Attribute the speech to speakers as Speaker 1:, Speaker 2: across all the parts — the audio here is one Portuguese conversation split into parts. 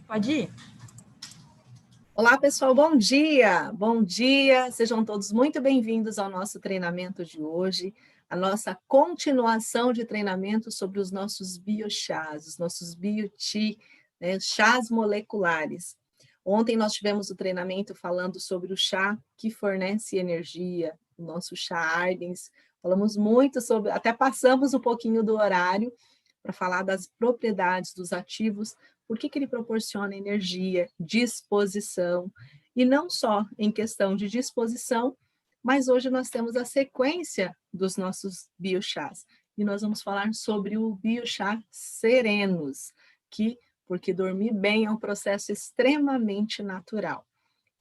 Speaker 1: Pode ir?
Speaker 2: Olá, pessoal, bom dia! Bom dia, sejam todos muito bem-vindos ao nosso treinamento de hoje, a nossa continuação de treinamento sobre os nossos biochás, os nossos bioti, né, chás moleculares. Ontem nós tivemos o treinamento falando sobre o chá que fornece energia, o nosso chá Ardens, falamos muito sobre, até passamos um pouquinho do horário para falar das propriedades dos ativos, por que ele proporciona energia, disposição, e não só em questão de disposição, mas hoje nós temos a sequência dos nossos biochás, e nós vamos falar sobre o biochá serenos, porque dormir bem é um processo extremamente natural.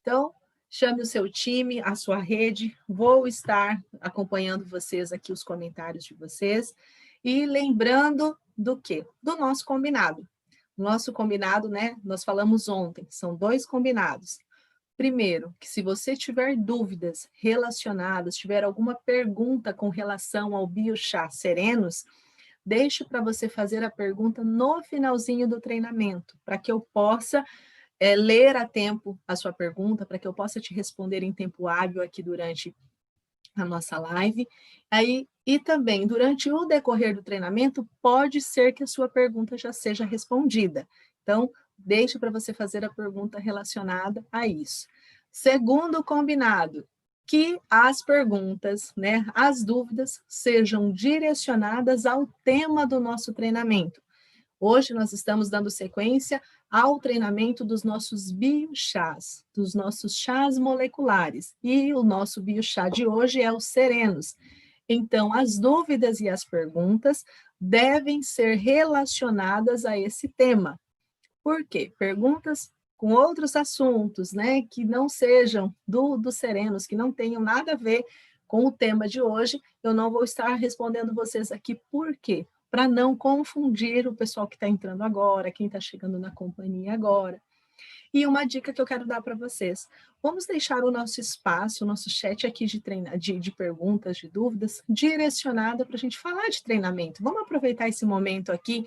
Speaker 2: Então, chame o seu time, a sua rede, vou estar acompanhando vocês aqui, os comentários de vocês, e lembrando do quê? Do nosso combinado. Nosso combinado, né? Nós falamos ontem, são 2 combinados. Primeiro, que se você tiver dúvidas relacionadas, tiver alguma pergunta com relação ao biochá serenos, deixe para você fazer a pergunta no finalzinho do treinamento, para que eu possa ler a tempo a sua pergunta, para que eu possa te responder em tempo hábil aqui durante a nossa live. E também, durante o decorrer do treinamento, pode ser que a sua pergunta já seja respondida. Então, deixe para você fazer a pergunta relacionada a isso. Segundo combinado, que as perguntas, né, as dúvidas, sejam direcionadas ao tema do nosso treinamento. Hoje nós estamos dando sequência ao treinamento dos nossos biochás, dos nossos chás moleculares. E o nosso biochá de hoje é o serenos. Então, as dúvidas e as perguntas devem ser relacionadas a esse tema. Por quê? Perguntas com outros assuntos, né, que não sejam do serenos, que não tenham nada a ver com o tema de hoje, eu não vou estar respondendo vocês aqui. Por quê? Para não confundir o pessoal que está entrando agora, quem está chegando na companhia agora. E uma dica que eu quero dar para vocês, vamos deixar o nosso espaço, o nosso chat aqui de perguntas, de dúvidas, direcionada para a gente falar de treinamento. Vamos aproveitar esse momento aqui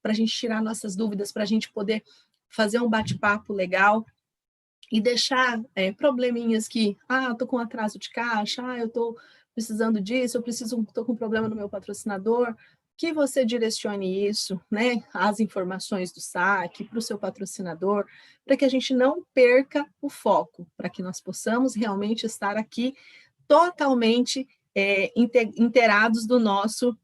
Speaker 2: para a gente tirar nossas dúvidas, para a gente poder fazer um bate-papo legal e deixar probleminhas que, estou com atraso de caixa, eu estou precisando disso, estou com problema no meu patrocinador, que você direcione isso, né, as informações do saque para o seu patrocinador, para que a gente não perca o foco, para que nós possamos realmente estar aqui totalmente inteirados do nosso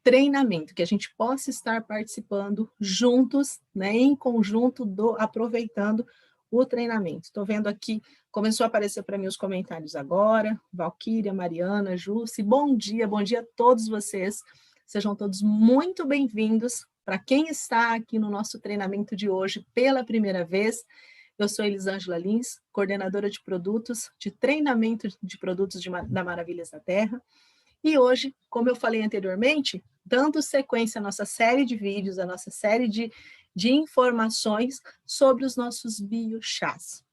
Speaker 2: treinamento, que a gente possa estar participando juntos, né, em conjunto, aproveitando o treinamento. Estou vendo aqui, começou a aparecer para mim os comentários agora, Valquíria, Mariana, Jussi, bom dia a todos vocês, sejam todos muito bem-vindos. Para quem está aqui no nosso treinamento de hoje pela primeira vez, eu sou Elisângela Lins, coordenadora de produtos, de treinamento de produtos da Maravilhas da Terra, e hoje, como eu falei anteriormente, dando sequência à nossa série de vídeos, à nossa série de informações sobre os nossos biochás.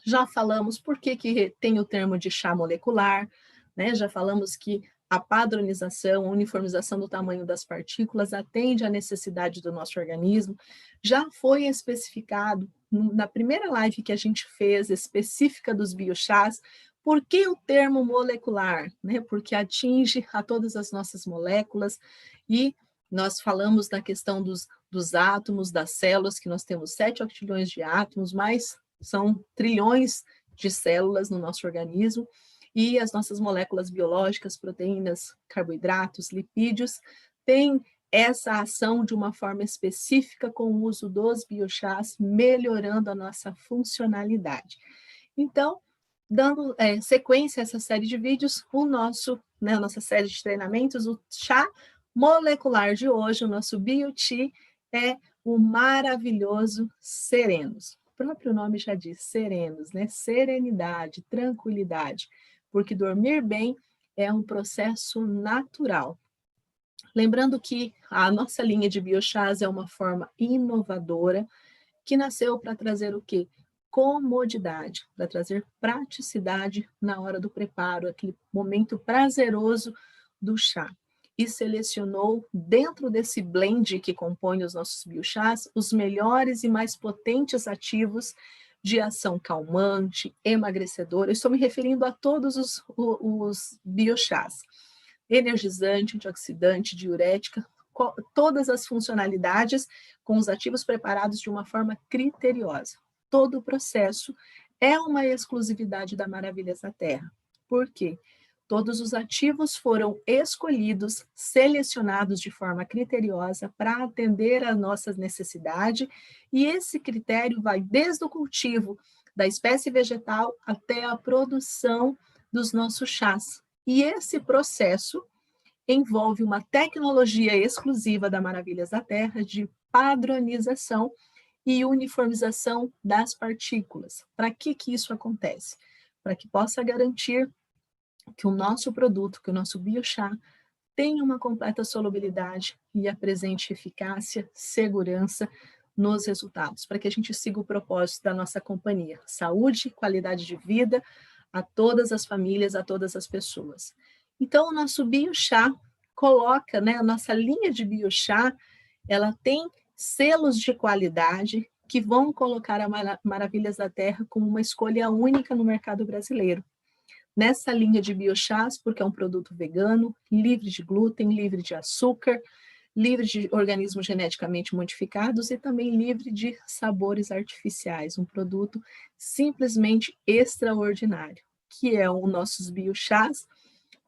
Speaker 2: Já falamos por que tem o termo de chá molecular, né? Já falamos que a padronização, a uniformização do tamanho das partículas atende à necessidade do nosso organismo. Já foi especificado na primeira live que a gente fez, específica dos biochás, por que o termo molecular? Né? Porque atinge a todas as nossas moléculas, e nós falamos da questão dos átomos, das células, que nós temos 7 octilhões de átomos, mas são trilhões de células no nosso organismo, e as nossas moléculas biológicas, proteínas, carboidratos, lipídios, têm essa ação de uma forma específica com o uso dos biochás, melhorando a nossa funcionalidade. Então, dando sequência a essa série de vídeos, a nossa série de treinamentos, o chá molecular de hoje, o nosso bioti, é o maravilhoso serenos. O próprio nome já diz, serenos, né? Serenidade, tranquilidade, porque dormir bem é um processo natural. Lembrando que a nossa linha de biochás é uma forma inovadora que nasceu para trazer o quê? Comodidade, para trazer praticidade na hora do preparo, aquele momento prazeroso do chá. e selecionou, dentro desse blend que compõe os nossos biochás, os melhores e mais potentes ativos de ação calmante, emagrecedora. Eu estou me referindo a todos os biochás. Energizante, antioxidante, diurética, todas as funcionalidades com os ativos preparados de uma forma criteriosa. Todo o processo é uma exclusividade da Maravilhas da Terra. Por quê? Todos os ativos foram escolhidos, selecionados de forma criteriosa para atender às nossas necessidades, e esse critério vai desde o cultivo da espécie vegetal até a produção dos nossos chás. E esse processo envolve uma tecnologia exclusiva da Maravilhas da Terra de padronização e uniformização das partículas. Para que isso acontece? Para que possa garantir que o nosso produto, que o nosso biochá, tenha uma completa solubilidade e apresente eficácia, segurança nos resultados, para que a gente siga o propósito da nossa companhia: saúde, qualidade de vida a todas as famílias, a todas as pessoas. Então, o nosso biochá coloca, né, a nossa linha de biochá, ela tem selos de qualidade que vão colocar a Maravilhas da Terra como uma escolha única no mercado brasileiro. Nessa linha de biochás, porque é um produto vegano, livre de glúten, livre de açúcar, livre de organismos geneticamente modificados e também livre de sabores artificiais. Um produto simplesmente extraordinário, que é o nossos biochás,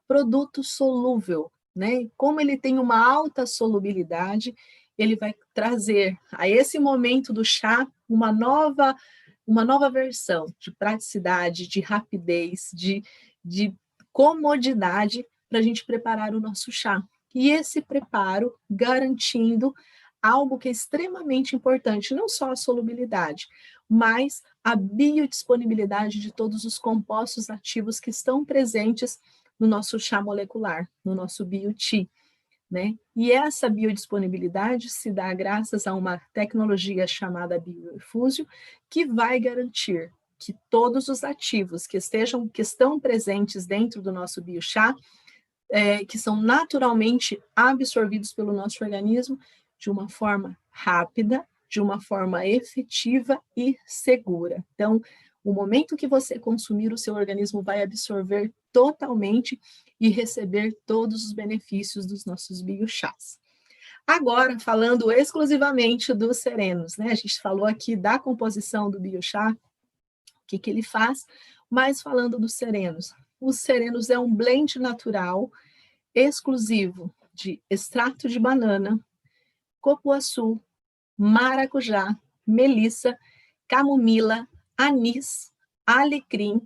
Speaker 2: produto solúvel, né? Como ele tem uma alta solubilidade, ele vai trazer a esse momento do chá uma nova versão de praticidade, de rapidez, de comodidade para a gente preparar o nosso chá. E esse preparo garantindo algo que é extremamente importante, não só a solubilidade, mas a biodisponibilidade de todos os compostos ativos que estão presentes no nosso chá molecular, no nosso bioti, né? E essa biodisponibilidade se dá graças a uma tecnologia chamada biorefúgio, que vai garantir que todos os ativos que estão presentes dentro do nosso biochá, que são naturalmente absorvidos pelo nosso organismo de uma forma rápida, de uma forma efetiva e segura. Então, o momento que você consumir, o seu organismo vai absorver totalmente e receber todos os benefícios dos nossos biochás. Agora, falando exclusivamente dos serenos, né? A gente falou aqui da composição do biochá, o que ele faz, mas falando dos serenos. Os serenos é um blend natural exclusivo de extrato de banana, cupuaçu, maracujá, melissa, camomila, anis, alecrim,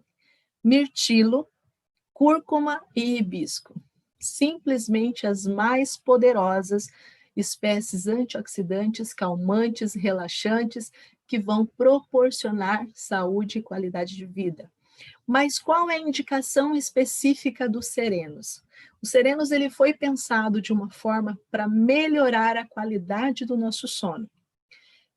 Speaker 2: mirtilo, cúrcuma e hibisco. Simplesmente as mais poderosas espécies antioxidantes, calmantes, relaxantes, que vão proporcionar saúde e qualidade de vida. Mas qual é a indicação específica dos serenos? O serenos ele foi pensado de uma forma para melhorar a qualidade do nosso sono.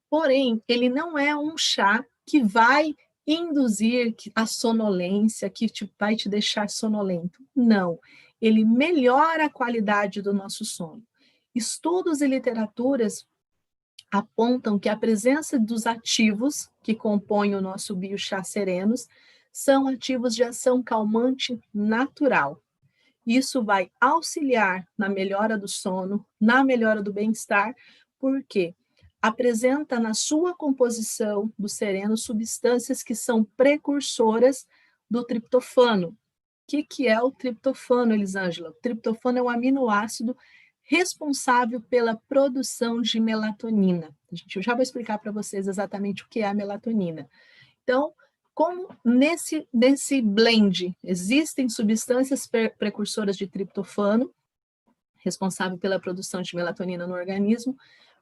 Speaker 2: Porém, ele não é um chá que vai induzir a sonolência, que vai te deixar sonolento. Não, ele melhora a qualidade do nosso sono. Estudos e literaturas apontam que a presença dos ativos que compõem o nosso biochá serenos são ativos de ação calmante natural. Isso vai auxiliar na melhora do sono, na melhora do bem-estar, porque apresenta na sua composição do sereno substâncias que são precursoras do triptofano. O que é o triptofano, Elisângela? O triptofano é um aminoácido responsável pela produção de melatonina. Eu já vou explicar para vocês exatamente o que é a melatonina. Então, como nesse blend existem substâncias precursoras de triptofano, responsável pela produção de melatonina no organismo,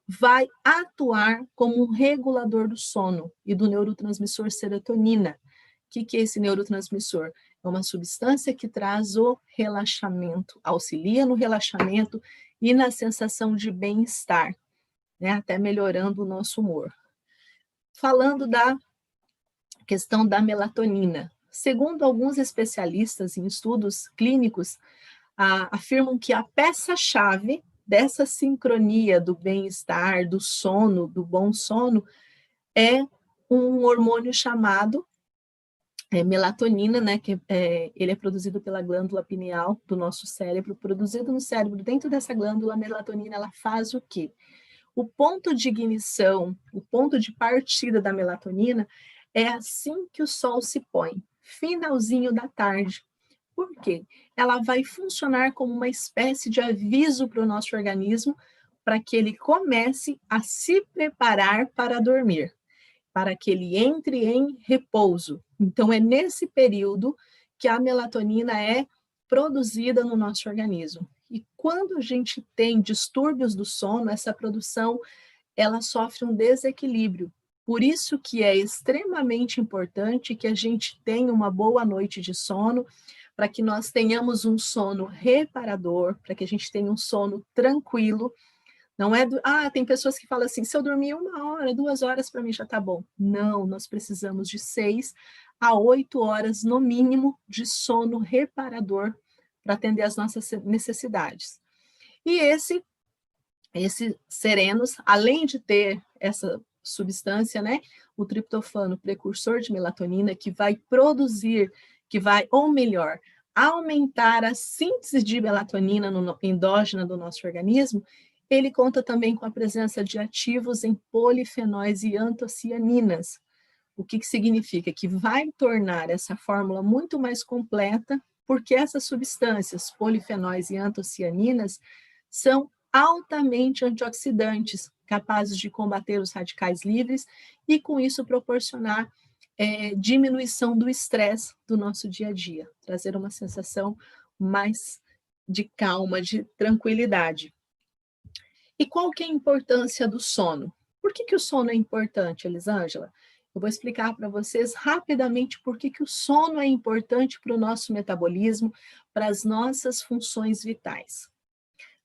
Speaker 2: vai atuar como um regulador do sono e do neurotransmissor serotonina. O que é esse neurotransmissor? É uma substância que traz o relaxamento, auxilia no relaxamento e na sensação de bem-estar, né? Até melhorando o nosso humor. Falando da questão da melatonina. Segundo alguns especialistas em estudos clínicos, afirmam que a peça-chave dessa sincronia do bem-estar, do sono, do bom sono, é um hormônio chamado melatonina, né, que ele é produzido pela glândula pineal do nosso cérebro, produzido no cérebro. Dentro dessa glândula, a melatonina, ela faz o quê? O ponto de ignição, o ponto de partida da melatonina é assim que o sol se põe, finalzinho da tarde. Por quê? Ela vai funcionar como uma espécie de aviso para o nosso organismo para que ele comece a se preparar para dormir, para que ele entre em repouso. Então, é nesse período que a melatonina é produzida no nosso organismo. E quando a gente tem distúrbios do sono, essa produção ela sofre um desequilíbrio. Por isso que é extremamente importante que a gente tenha uma boa noite de sono, para que nós tenhamos um sono reparador, para que a gente tenha um sono tranquilo. Não é tem pessoas que falam assim, se eu dormir 1 hora, 2 horas, para mim já está bom. Não, nós precisamos de 6 a 8 horas, no mínimo, de sono reparador para atender às nossas necessidades. E esses serenos, além de ter essa substância, né, o triptofano, precursor de melatonina, que vai produzir, ou melhor, aumentar a síntese de melatonina endógena do nosso organismo, ele conta também com a presença de ativos em polifenóis e antocianinas. O que significa? Que vai tornar essa fórmula muito mais completa, porque essas substâncias, polifenóis e antocianinas, são altamente antioxidantes, capazes de combater os radicais livres e, com isso, proporcionar diminuição do estresse do nosso dia a dia, trazer uma sensação mais de calma, de tranquilidade. E qual que é a importância do sono? Por que o sono é importante, Elisângela? Eu vou explicar para vocês rapidamente por que o sono é importante para o nosso metabolismo, para as nossas funções vitais.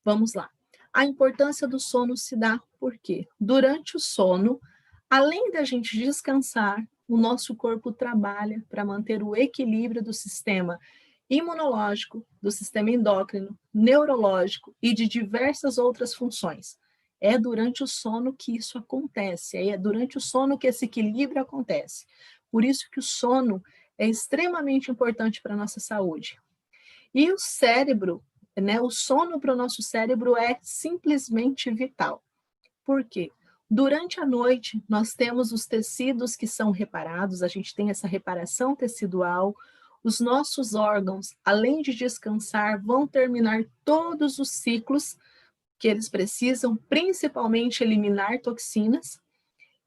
Speaker 2: Vamos lá. A importância do sono se dá porque, durante o sono, além da gente descansar, o nosso corpo trabalha para manter o equilíbrio do sistema imunológico, do sistema endócrino, neurológico e de diversas outras funções. É durante o sono que isso acontece, é durante o sono que esse equilíbrio acontece. Por isso que o sono é extremamente importante para a nossa saúde. E o cérebro, né, o sono para o nosso cérebro é simplesmente vital. Por quê? Durante a noite, nós temos os tecidos que são reparados, a gente tem essa reparação tecidual, os nossos órgãos, além de descansar, vão terminar todos os ciclos que eles precisam, principalmente eliminar toxinas,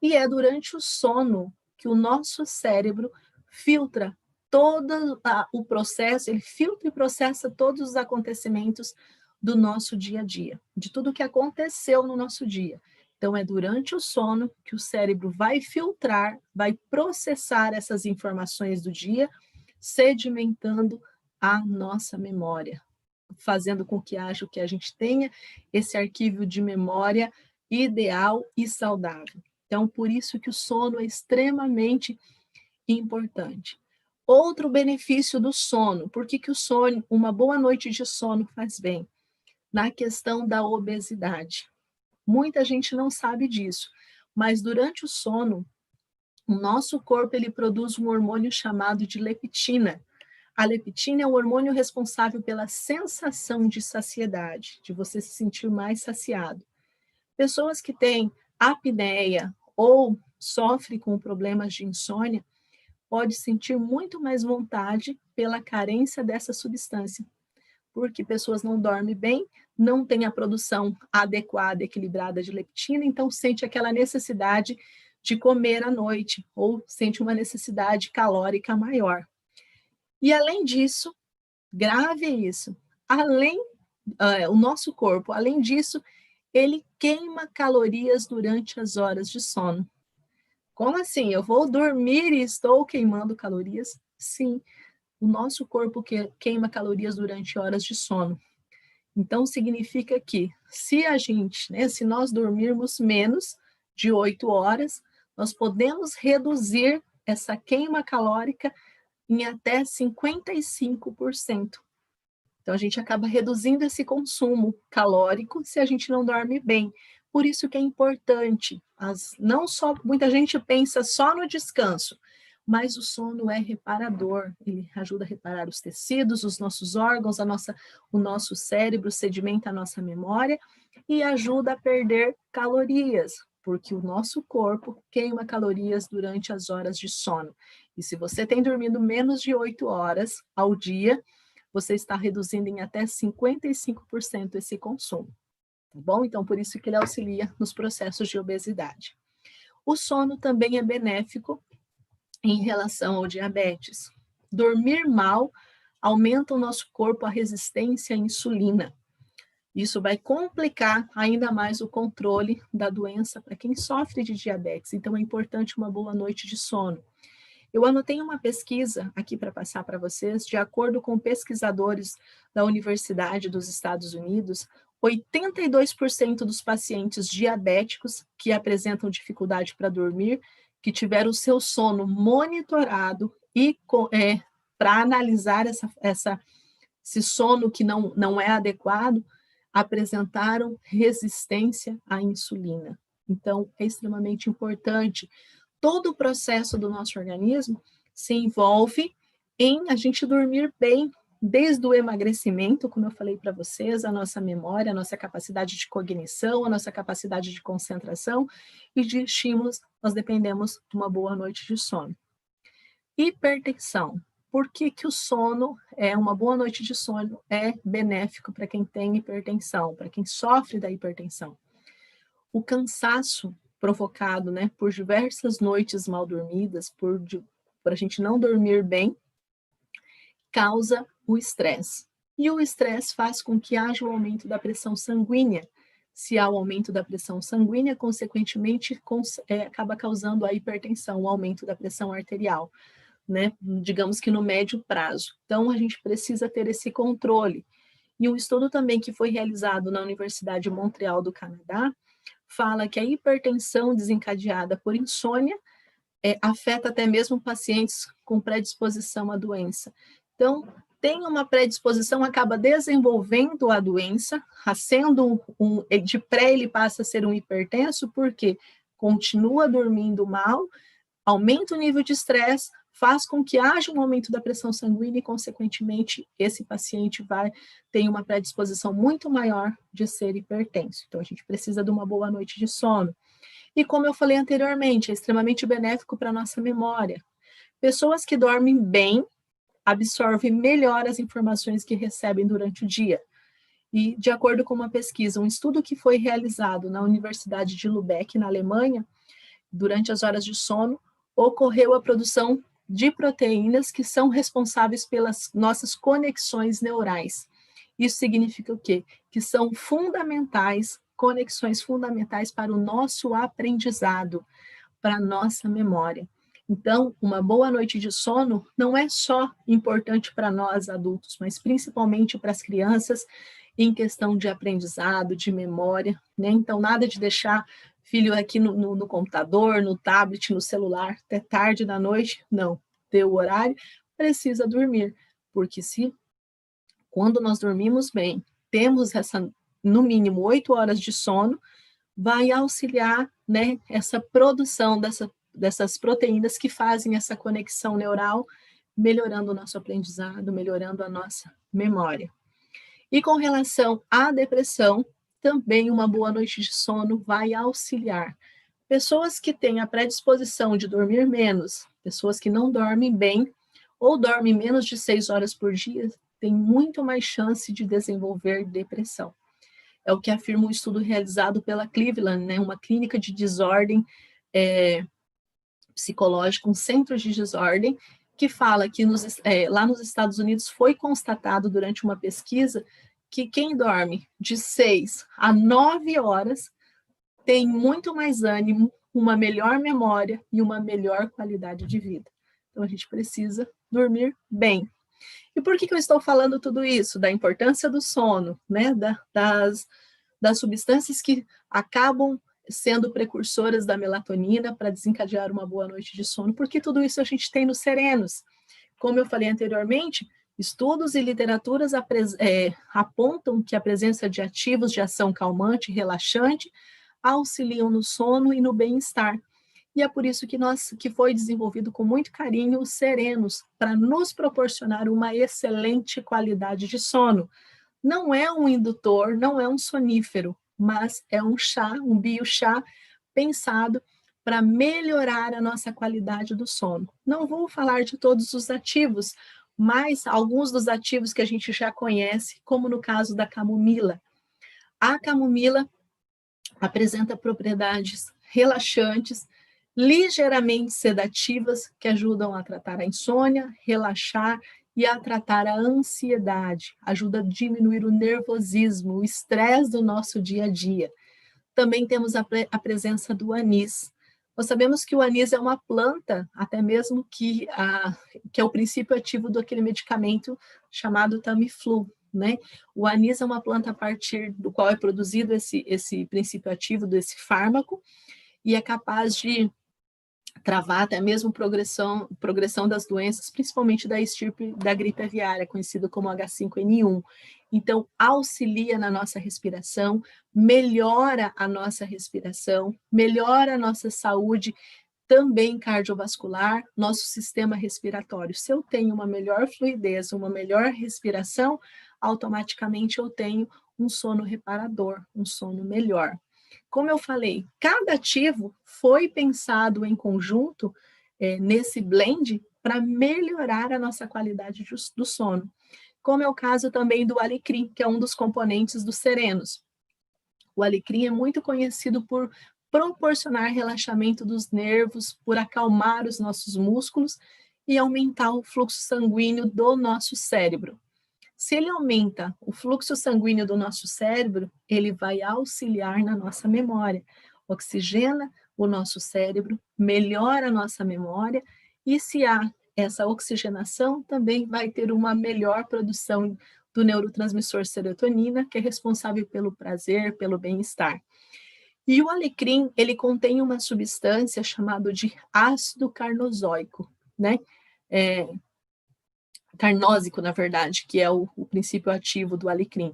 Speaker 2: e é durante o sono que o nosso cérebro filtra todo o processo, ele filtra e processa todos os acontecimentos do nosso dia a dia, de tudo que aconteceu no nosso dia. Então, é durante o sono que o cérebro vai filtrar, vai processar essas informações do dia, sedimentando a nossa memória, fazendo com que haja o que a gente tenha esse arquivo de memória ideal e saudável. Então, por isso que o sono é extremamente importante. Outro benefício do sono, por que o sono, uma boa noite de sono faz bem? Na questão da obesidade. Muita gente não sabe disso, mas durante o sono, o nosso corpo ele produz um hormônio chamado de leptina. A leptina é o hormônio responsável pela sensação de saciedade, de você se sentir mais saciado. Pessoas que têm apneia ou sofrem com problemas de insônia pode sentir muito mais vontade pela carência dessa substância, porque pessoas não dormem bem, não têm a produção adequada, equilibrada de leptina, então sente aquela necessidade de comer à noite, ou sente uma necessidade calórica maior. E além disso, grave isso, o nosso corpo, além disso, ele queima calorias durante as horas de sono. Como assim? Eu vou dormir e estou queimando calorias? Sim, o nosso corpo queima calorias durante horas de sono. Então, significa que se nós dormirmos menos de 8 horas, nós podemos reduzir essa queima calórica em até 55%. Então, a gente acaba reduzindo esse consumo calórico se a gente não dorme bem. Por isso que é importante, não só, muita gente pensa só no descanso, mas o sono é reparador, ele ajuda a reparar os tecidos, os nossos órgãos, o nosso cérebro sedimenta a nossa memória e ajuda a perder calorias, porque o nosso corpo queima calorias durante as horas de sono. E se você tem dormido menos de 8 horas ao dia, você está reduzindo em até 55% esse consumo, tá bom? Então, por isso que ele auxilia nos processos de obesidade. O sono também é benéfico em relação ao diabetes. Dormir mal aumenta o nosso corpo a resistência à insulina. Isso vai complicar ainda mais o controle da doença para quem sofre de diabetes. Então, é importante uma boa noite de sono. Eu anotei uma pesquisa aqui para passar para vocês, de acordo com pesquisadores da Universidade dos Estados Unidos, 82% dos pacientes diabéticos que apresentam dificuldade para dormir, que tiveram o seu sono monitorado e para analisar esse sono que não é adequado, apresentaram resistência à insulina. Então, é extremamente importante. Todo o processo do nosso organismo se envolve em a gente dormir bem, desde o emagrecimento, como eu falei para vocês, a nossa memória, a nossa capacidade de cognição, a nossa capacidade de concentração e de estímulos, nós dependemos de uma boa noite de sono. Hipertensão. Por que o sono, uma boa noite de sono, é benéfico para quem tem hipertensão, para quem sofre da hipertensão? O cansaço provocado, né, por diversas noites mal dormidas, por a gente não dormir bem, causa o estresse. E o estresse faz com que haja o aumento da pressão sanguínea. Se há o aumento da pressão sanguínea, consequentemente, acaba causando a hipertensão, o aumento da pressão arterial, né? Digamos que no médio prazo. Então, a gente precisa ter esse controle. E um estudo também que foi realizado na Universidade de Montreal do Canadá, fala que a hipertensão desencadeada por insônia afeta até mesmo pacientes com predisposição à doença. Então, tem uma predisposição, acaba desenvolvendo a doença, sendo de pré ele passa a ser um hipertenso, porque continua dormindo mal, aumenta o nível de estresse, faz com que haja um aumento da pressão sanguínea e, consequentemente, esse paciente ter uma predisposição muito maior de ser hipertenso. Então, a gente precisa de uma boa noite de sono. E, como eu falei anteriormente, é extremamente benéfico para a nossa memória. Pessoas que dormem bem absorvem melhor as informações que recebem durante o dia. E, de acordo com uma pesquisa, um estudo que foi realizado na Universidade de Lübeck, na Alemanha, durante as horas de sono, ocorreu a produção de proteínas que são responsáveis pelas nossas conexões neurais. Isso significa o quê? Que são fundamentais, conexões fundamentais para o nosso aprendizado, para a nossa memória. Então, uma boa noite de sono não é só importante para nós adultos, mas principalmente para as crianças, em questão de aprendizado, de memória, né? Então, nada de deixar filho aqui no computador, no tablet, no celular, até tarde da noite, não. Deu o horário, precisa dormir, porque quando nós dormimos bem, temos no mínimo 8 horas de sono, vai auxiliar, né, essa produção dessas proteínas que fazem essa conexão neural, melhorando o nosso aprendizado, melhorando a nossa memória. E com relação à depressão, também uma boa noite de sono vai auxiliar. Pessoas que têm a predisposição de dormir menos, pessoas que não dormem bem, ou dormem menos de 6 horas por dia, têm muito mais chance de desenvolver depressão. É o que afirma um estudo realizado pela Cleveland, né, uma clínica de desordem psicológica, um centro de desordem, que fala que lá nos Estados Unidos foi constatado durante uma pesquisa que quem dorme de 6 a 9 horas tem muito mais ânimo, uma melhor memória e uma melhor qualidade de vida. Então, a gente precisa dormir bem. E por que eu estou falando tudo isso? Da importância do sono, né? Das substâncias que acabam sendo precursoras da melatonina para desencadear uma boa noite de sono, porque tudo isso a gente tem nos serenos. Como eu falei anteriormente, Estudos e literaturas apontam que a presença de ativos de ação calmante e relaxante auxiliam no sono e no bem-estar. E é por isso que foi desenvolvido com muito carinho os serenos, para nos proporcionar uma excelente qualidade de sono. Não é um indutor, não é um sonífero, mas é um chá, um biochá pensado para melhorar a nossa qualidade do sono. Não vou falar de todos os ativos, mas alguns dos ativos que a gente já conhece, como no caso da camomila. A camomila apresenta propriedades relaxantes, ligeiramente sedativas, que ajudam a tratar a insônia, relaxar e a tratar a ansiedade, ajuda a diminuir o nervosismo, o estresse do nosso dia a dia. Também temos a presença do anis. Nós sabemos que o anis é uma planta, até mesmo que é o princípio ativo daquele medicamento chamado Tamiflu, né? O anis é uma planta a partir do qual é produzido esse princípio ativo desse fármaco e é capaz de travar até mesmo progressão das doenças, principalmente da estirpe da gripe aviária, conhecida como H5N1. Então, auxilia na nossa respiração, melhora a nossa respiração, melhora a nossa saúde, também cardiovascular, nosso sistema respiratório. Se eu tenho uma melhor fluidez, uma melhor respiração, automaticamente eu tenho um sono reparador, um sono melhor. Como eu falei, cada ativo foi pensado em conjunto nesse blend para melhorar a nossa qualidade do sono. Como é o caso também do alecrim, que é um dos componentes dos serenos. O alecrim é muito conhecido por proporcionar relaxamento dos nervos, por acalmar os nossos músculos e aumentar o fluxo sanguíneo do nosso cérebro. Se ele aumenta o fluxo sanguíneo do nosso cérebro, ele vai auxiliar na nossa memória, oxigena o nosso cérebro, melhora a nossa memória, e se há essa oxigenação, também vai ter uma melhor produção do neurotransmissor serotonina, que é responsável pelo prazer, pelo bem-estar. E o alecrim, ele contém uma substância chamada de ácido carnosóico, né? Carnósico, na verdade, que é o princípio ativo do alecrim.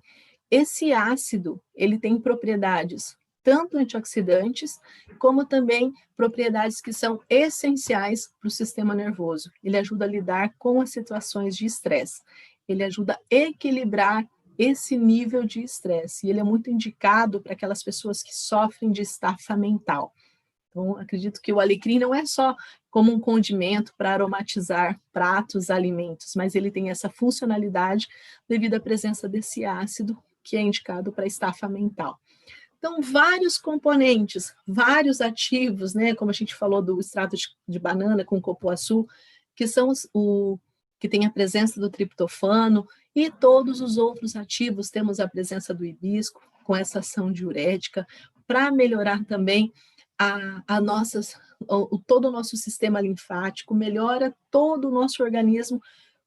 Speaker 2: Esse ácido, ele tem propriedades tanto antioxidantes, como também propriedades que são essenciais para o sistema nervoso. Ele ajuda a lidar com as situações de estresse. Ele ajuda a equilibrar esse nível de estresse. E ele é muito indicado para aquelas pessoas que sofrem de estafa mental. Então, acredito que o alecrim não é só como um condimento para aromatizar pratos, alimentos, mas ele tem essa funcionalidade devido à presença desse ácido que é indicado para estafa mental. Então, vários componentes, vários ativos, né, como a gente falou do extrato de banana com cupuaçu, que são que tem a presença do triptofano, e todos os outros ativos, temos a presença do hibisco, com essa ação diurética, para melhorar também todo o nosso sistema linfático, melhora todo o nosso organismo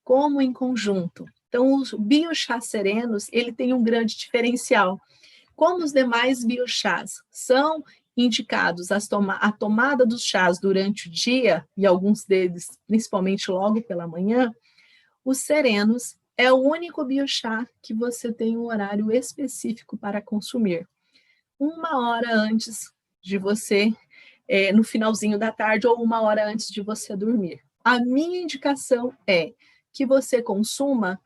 Speaker 2: como em conjunto. Então, os biochás serenos, ele tem um grande diferencial. Como os demais biochás são indicados a tomada dos chás durante o dia, e alguns deles, principalmente logo pela manhã, os serenos é o único biochá que você tem um horário específico para consumir. 1 hora antes de você, no finalzinho da tarde, ou 1 hora antes de você dormir. A minha indicação é que você consuma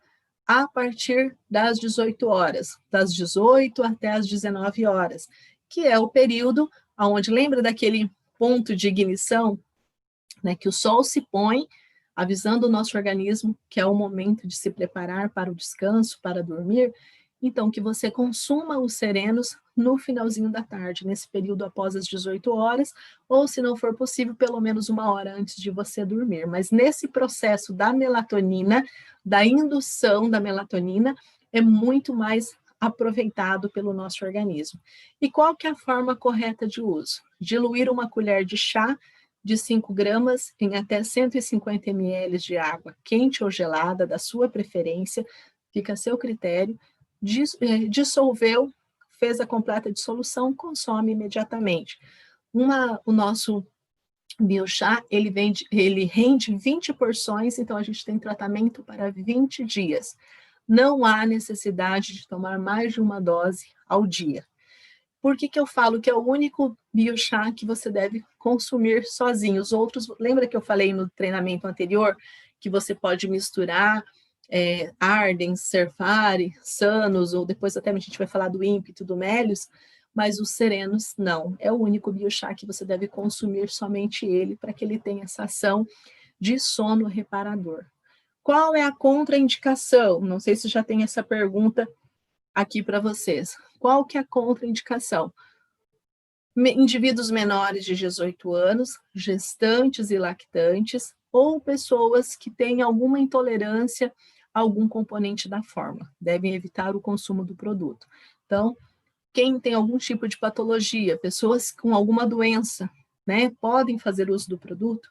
Speaker 2: a partir das 18 horas, das 18 até as 19 horas, que é o período onde, lembra daquele ponto de ignição, né, que o sol se põe, avisando o nosso organismo que é o momento de se preparar para o descanso, para dormir. Então, que você consuma os serenos no finalzinho da tarde, nesse período após as 18 horas, ou, se não for possível, pelo menos 1 hora antes de você dormir. Mas nesse processo da melatonina, da indução da melatonina, é muito mais aproveitado pelo nosso organismo. E qual que é a forma correta de uso? Diluir 1 colher de chá de 5 gramas em até 150 ml de água quente ou gelada, da sua preferência, fica a seu critério. Dissolveu, fez a completa dissolução, consome imediatamente. O nosso biochá, ele rende 20 porções, então a gente tem tratamento para 20 dias. Não há necessidade de tomar mais de uma dose ao dia. Por que eu falo que é o único biochá que você deve consumir sozinho? Os outros, lembra que eu falei no treinamento anterior que você pode misturar Ardens, Cerfari, Sanos, ou depois até a gente vai falar do ímpeto, do Mélios, mas os serenos não. É o único biochá que você deve consumir somente ele, para que ele tenha essa ação de sono reparador. Qual é a contraindicação? Não sei se já tem essa pergunta aqui para vocês. Qual que é a contraindicação? Indivíduos menores de 18 anos, gestantes e lactantes, ou pessoas que têm alguma intolerância a algum componente da fórmula, devem evitar o consumo do produto. Então, quem tem algum tipo de patologia, pessoas com alguma doença, né, podem fazer uso do produto.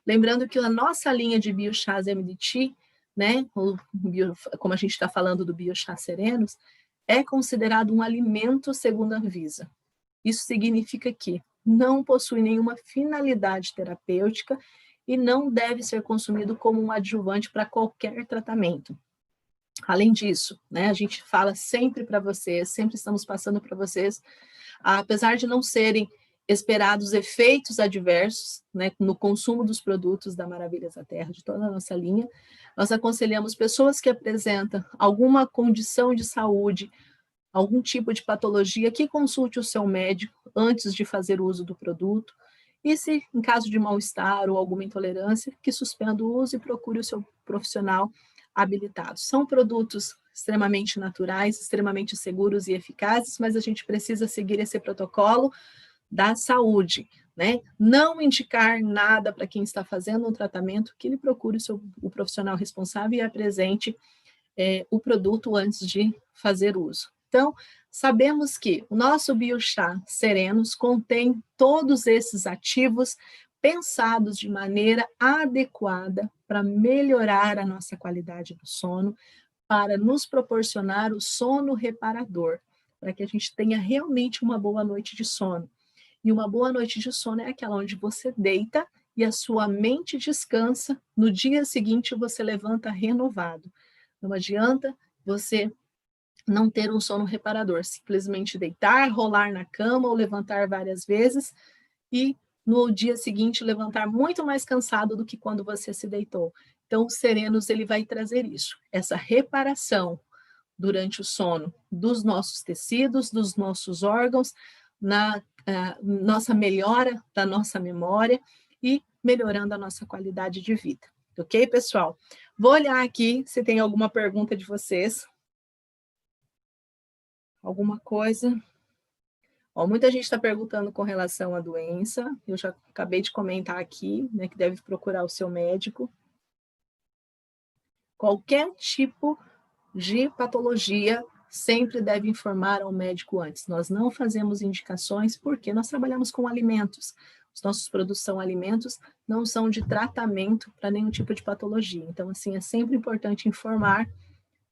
Speaker 2: Lembrando que a nossa linha de biochás MDT, né, como a gente está falando do biochá serenos, é considerado um alimento segundo a Anvisa. Isso significa que não possui nenhuma finalidade terapêutica e não deve ser consumido como um adjuvante para qualquer tratamento. Além disso, né, a gente fala sempre para vocês, sempre estamos passando para vocês, apesar de não serem esperados efeitos adversos, né, no consumo dos produtos da Maravilhas da Terra, de toda a nossa linha, nós aconselhamos pessoas que apresentam alguma condição de saúde, algum tipo de patologia, que consulte o seu médico antes de fazer uso do produto, e se em caso de mal-estar ou alguma intolerância, que suspenda o uso e procure o seu profissional habilitado. São produtos extremamente naturais, extremamente seguros e eficazes, mas a gente precisa seguir esse protocolo da saúde, né? Não indicar nada para quem está fazendo um tratamento, que ele procure o profissional responsável e apresente o produto antes de fazer uso. Então, sabemos que o nosso biochá serenos contém todos esses ativos pensados de maneira adequada para melhorar a nossa qualidade do sono, para nos proporcionar o sono reparador, para que a gente tenha realmente uma boa noite de sono. E uma boa noite de sono é aquela onde você deita e a sua mente descansa, no dia seguinte você levanta renovado. Não adianta você não ter um sono reparador, simplesmente deitar, rolar na cama ou levantar várias vezes e no dia seguinte levantar muito mais cansado do que quando você se deitou. Então, o Serenos ele vai trazer isso, essa reparação durante o sono dos nossos tecidos, dos nossos órgãos, na nossa melhora da nossa memória e melhorando a nossa qualidade de vida. Ok, pessoal? Vou olhar aqui se tem alguma pergunta de vocês. Alguma coisa? Ó, muita gente está perguntando com relação à doença. Eu já acabei de comentar aqui, né, que deve procurar o seu médico. Qualquer tipo de patologia sempre deve informar ao médico antes. Nós não fazemos indicações porque nós trabalhamos com alimentos. Os nossos produtos são alimentos, não são de tratamento para nenhum tipo de patologia. Então, assim, é sempre importante informar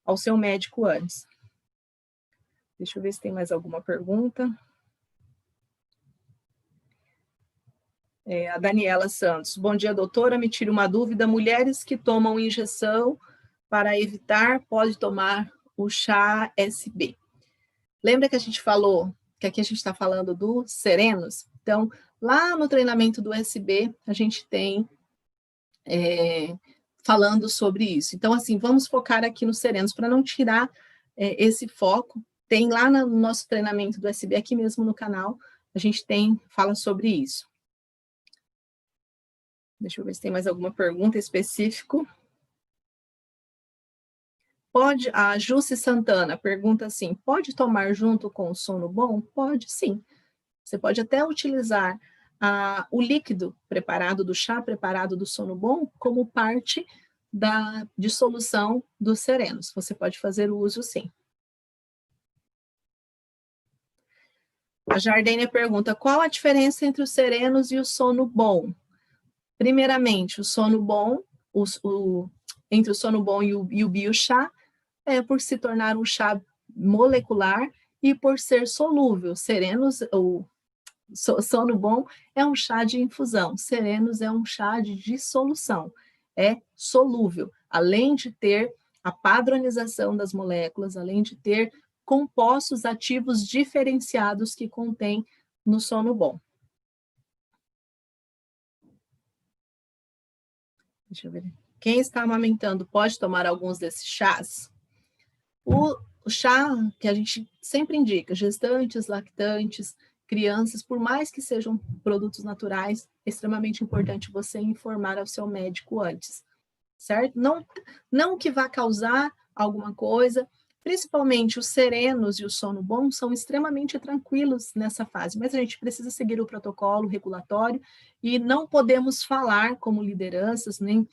Speaker 2: ao seu médico antes. Deixa eu ver se tem mais alguma pergunta. A Daniela Santos. Bom dia, doutora. Me tira uma dúvida. Mulheres que tomam injeção para evitar, pode tomar o chá SB. Lembra que a gente falou que aqui a gente está falando do Serenos? Então, lá no treinamento do SB, a gente tem falando sobre isso. Então, assim, vamos focar aqui no Serenos, para não tirar esse foco. Tem lá no nosso treinamento do SB, aqui mesmo no canal, a gente fala sobre isso. Deixa eu ver se tem mais alguma pergunta específica. A Jusce Santana pergunta assim, pode tomar junto com o sono bom? Pode, sim. Você pode até utilizar o líquido preparado do chá, preparado do sono bom, como parte da dissolução dos serenos. Você pode fazer o uso, sim. A Jardênia pergunta, qual a diferença entre os serenos e o sono bom? Primeiramente, o sono bom, entre o sono bom e o biochá, por se tornar um chá molecular e por ser solúvel. Serenos, Sono Bom é um chá de infusão, Serenos é um chá de dissolução, é solúvel, além de ter a padronização das moléculas, além de ter compostos ativos diferenciados que contém no Sono Bom. Deixa eu ver. Quem está amamentando pode tomar alguns desses chás? O chá que a gente sempre indica, gestantes, lactantes, crianças, por mais que sejam produtos naturais, é extremamente importante você informar ao seu médico antes, certo? Não que vá causar alguma coisa, principalmente os serenos e o sono bom são extremamente tranquilos nessa fase, mas a gente precisa seguir o protocolo regulatório e não podemos falar como lideranças, nem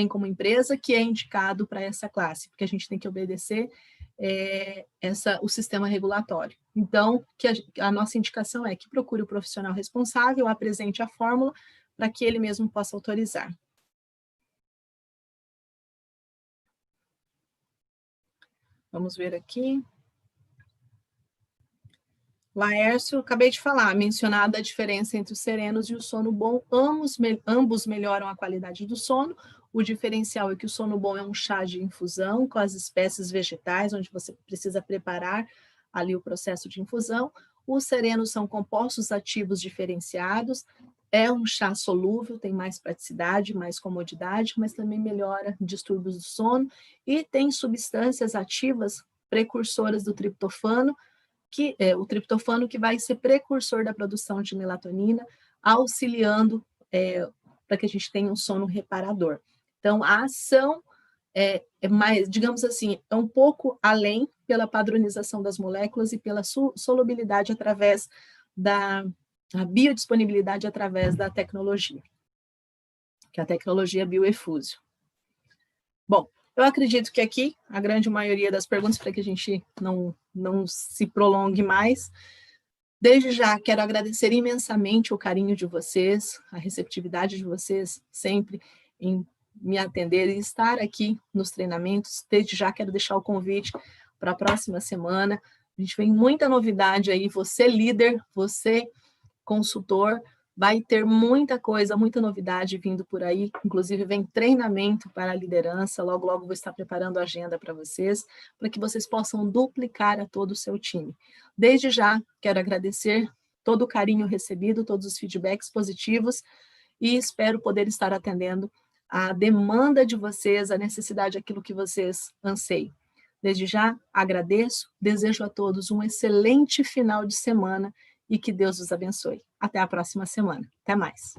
Speaker 2: como empresa, que é indicado para essa classe, porque a gente tem que obedecer o sistema regulatório. Então, a nossa indicação é que procure o profissional responsável, apresente a fórmula para que ele mesmo possa autorizar. Vamos ver aqui. Laércio, acabei de falar, mencionada a diferença entre os serenos e o sono bom, ambos melhoram a qualidade do sono. O diferencial é que o sono bom é um chá de infusão com as espécies vegetais, onde você precisa preparar ali o processo de infusão. Os serenos são compostos ativos diferenciados, é um chá solúvel, tem mais praticidade, mais comodidade, mas também melhora distúrbios do sono e tem substâncias ativas precursoras do triptofano, o triptofano que vai ser precursor da produção de melatonina, auxiliando para que a gente tenha um sono reparador. Então, a ação é mais, digamos assim, é um pouco além pela padronização das moléculas e pela solubilidade através da biodisponibilidade através da tecnologia, que é a tecnologia bioefúsio. Bom, eu acredito que aqui a grande maioria das perguntas, para que a gente não se prolongue mais. Desde já, quero agradecer imensamente o carinho de vocês, a receptividade de vocês sempre em me atender e estar aqui nos treinamentos. Desde já, quero deixar o convite para a próxima semana. A gente vem muita novidade aí, você líder, você consultor, vai ter muita coisa, muita novidade vindo por aí, inclusive vem treinamento para a liderança, logo, logo vou estar preparando a agenda para vocês, para que vocês possam duplicar a todo o seu time. Desde já, quero agradecer todo o carinho recebido, todos os feedbacks positivos, e espero poder estar atendendo a demanda de vocês, a necessidade, aquilo que vocês anseiam. Desde já, agradeço, desejo a todos um excelente final de semana, e que Deus os abençoe. Até a próxima semana. Até mais.